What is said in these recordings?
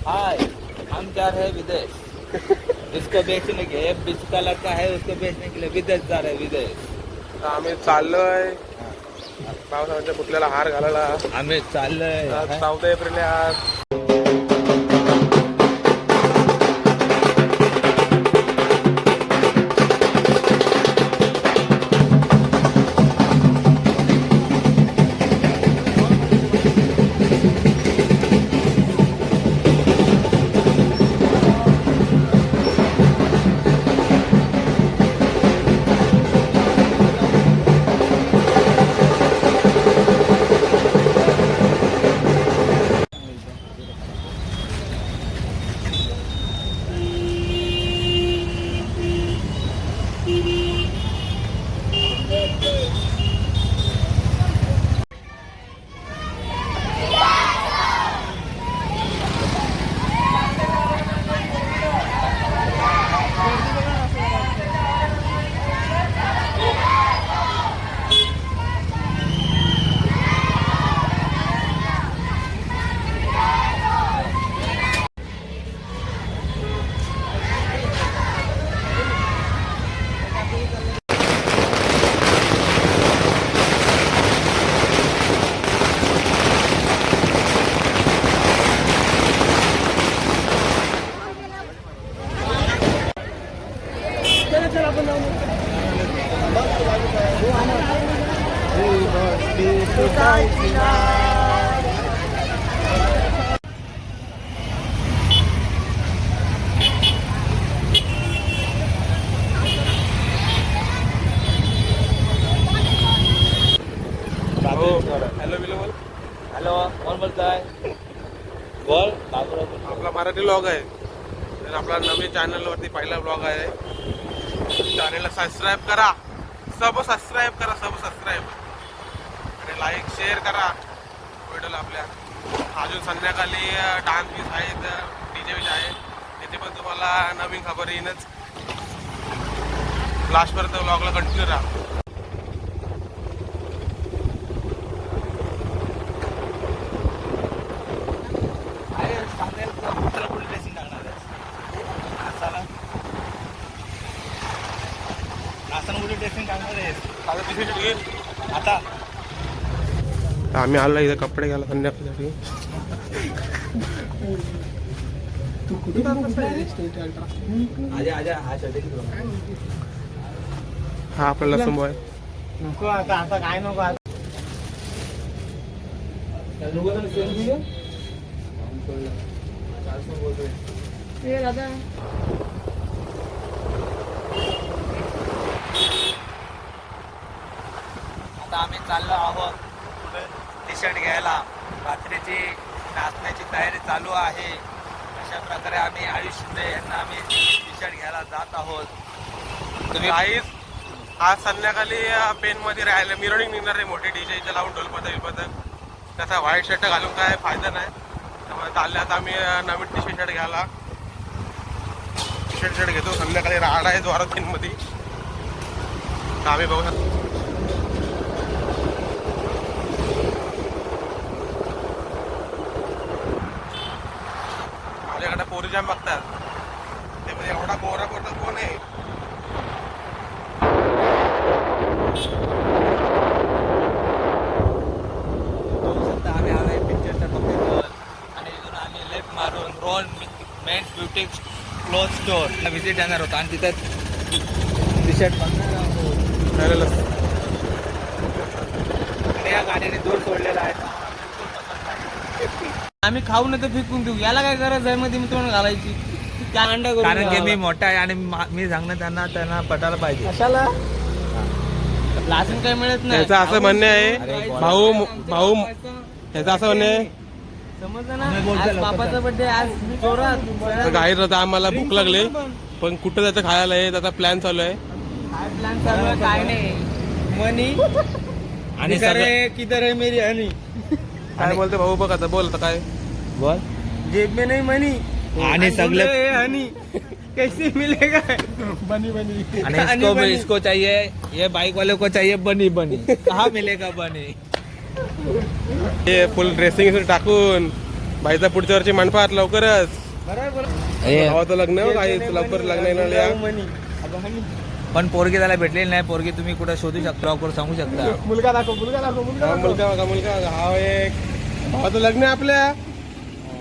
हाय हम जा रहे हैं विदेश इसको बेचने के 20 कलर का है उसको बेचने के लिए विदेश जा रहे हैं विदेश आम्ही चाललोय पावसाच्या पुतल्याला हार घालायला. आम्ही चाललोय आज 14 एप्रिल आहे आज. हॅलो बिलो बोल. हॅलो कोण बोलताय बोल आपला मराठी ब्लॉग आहे तर आपला नवीन चॅनलवरती पहिला ब्लॉग आहे. चॅनलला सबस्क्राईब करा, सबस्क्राईब आणि लाईक शेअर करा व्हिडिओला आपल्या. अजून संध्याकाळी डान्स बीस आहेत, डीजे बीज आहे, तिथे पण तुम्हाला नवीन खबर येईनच. लास्टपर्यंत ब्लॉगला कंटिन्यू राहा. आता आम्ही आलो इथं कपडे घ्यायला संध्याकाळसाठी. हा आपला लसूण बॉय. नको आता काय नको आता. दादा आता आम्ही चाललो आहोत टी शर्ट घ्यायला. रात्रीची नाचण्याची तयारी चालू आहे. अशा प्रकारे आम्ही आयुष्य यांना आम्ही टी शर्ट घ्यायला जात आहोत. तुम्ही आईच आज संध्याकाळी पेन मध्ये राहायला मिरवणूक निघणार आहे मोठी डीजेच्या लावून ढोलपथक विपथक. त्याचा व्हाईट शर्ट घालून काय फायदा नाही. त्यामुळे चालले आता आम्ही नवीन टी शर्ट घ्यायला. टी शर्ट घेतो. संध्याकाळी राहणार आहे द्वारा मध्ये. तर आम्ही बघू शकतो माझ्याकडे पोरी जाम बघतात ते म्हणजे एवढा गोरा करतो कोण आहे. आम्ही आलोय पिक्चरच्या कॉपीवर आणि इथून आम्ही लेफ्ट मारून रोन मेन्स ब्युटी क्लोथ स्टोअरला व्हिजिट येणार होतो आणि तिथं टी शर्ट बघणार आहोत. आणि या गाडीने दूर सोडलेला आहे. आम्ही खाऊ नाही तर फेकून देऊ. याला काय गरज आहे मध्ये मी तुम्हाला घालायची. त्या अंडा करून कारण की घाला. मी मोठा आहे आणि मी सांगणं त्यांना पटायला पाहिजे. कशाला लासून काय मिळत नाही. त्याचं असं म्हणणं आहे अरे भाऊ भाऊ त्याचं असं म्हणणं आहे समजलं ना. आज बापाचा बर्थडे आज जोरात गाईत होता आम्हाला भूक लागली पण कुठं जायचं खायला आहे. त्याचा प्लॅन चालू आहे. काय प्लॅन चालू आहे काय नाही. मनी आणि किधर है मेरी हनी. काय बोलते भाऊ बघ आता बोल आता काय बोल जेब में नहीं मनी आणि सगळे हनी कैसे मिलेगा. बनी बनी आणि इसको भी इसको चाहिए ये बाइक वाले को चाहिए बनी कहाँ मिलेगा बनी. हे फुल ड्रेसिंग टाकून बाईचा पुढच्या वर्षी मंडपात लवकरच ए, भावाचं लग्न आहे, काही लवकर लग्न येणार या. पण पोरगी त्याला भेटलेली नाही. पोरगी तुम्ही कुठे शोधू शकता, लवकर सांगू शकता. मुलगा दाखव, मुलगा दाखव, मुलगा हा, मुलगा बघा, मुलगा बघा. हा एक भावाचं लग्न आहे आपल्या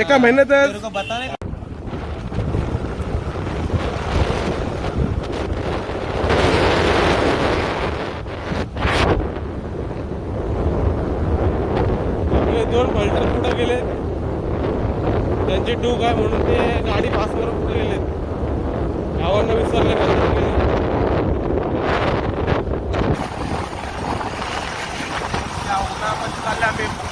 एका महिन्यातच. बता नाही आपले 2 फल्टर पुढे गेले, त्यांची टूक आहे म्हणून ते गाडी पास करून पुढे गेले. गावांना विसरले नंतर गेले. त्या उन्हामध्ये चालले आम्ही पुढे.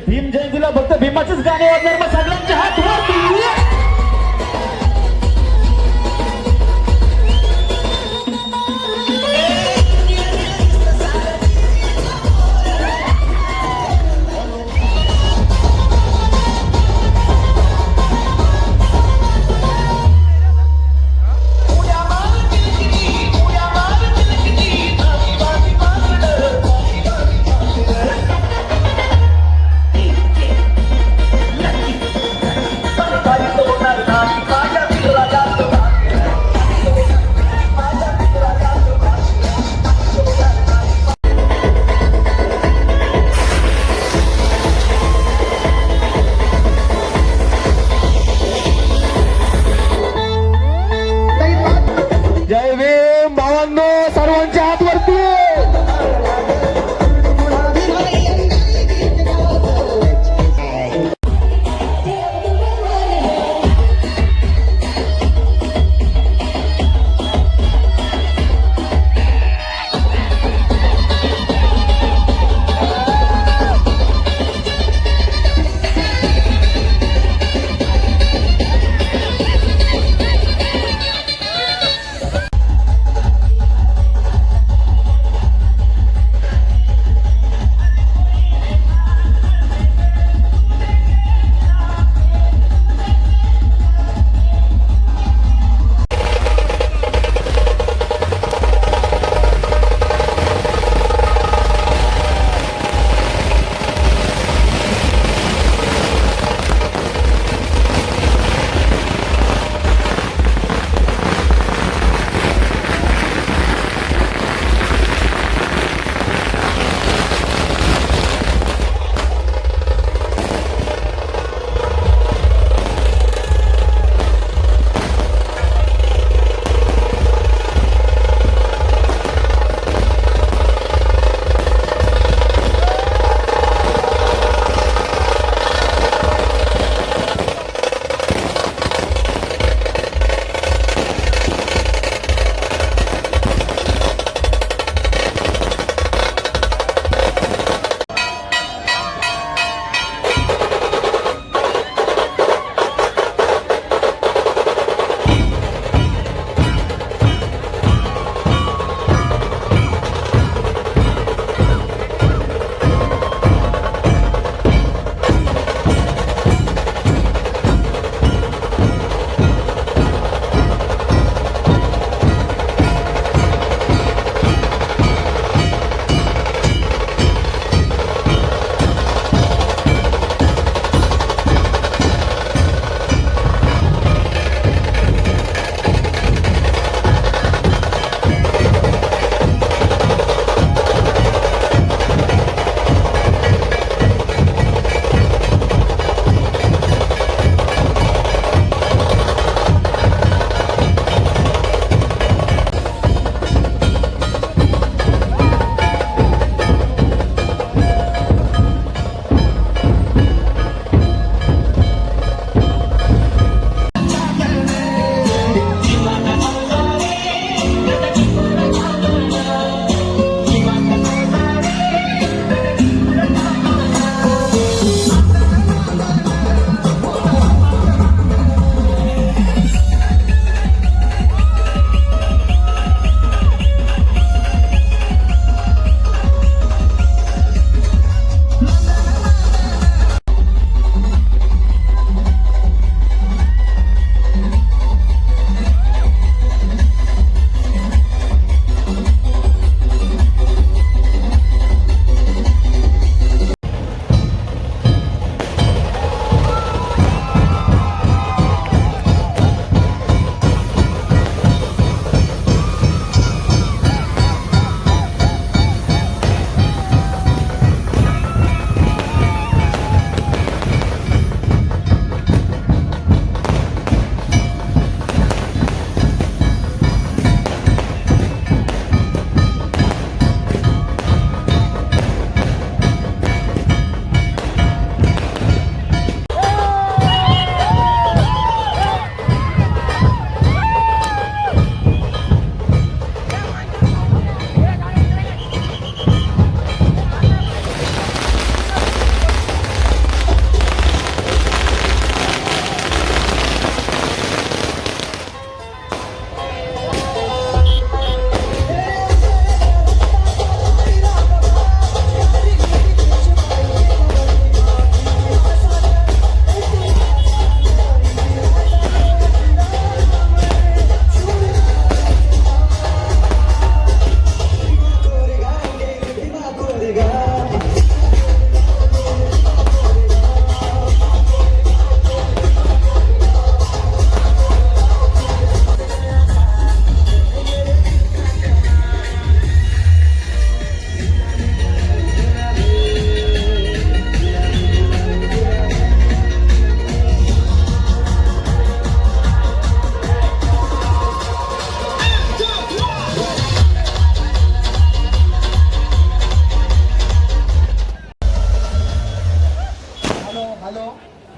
भीम जयंतीला फक्त भीमाचेच गाणे वाजणार, मग सगळ्यांचे हात वरती. Bye.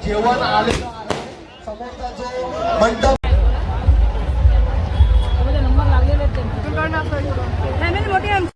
जेवण आलेलं आहे. समोरचा जो मंडप फॅमिली मोठी आहे आमची.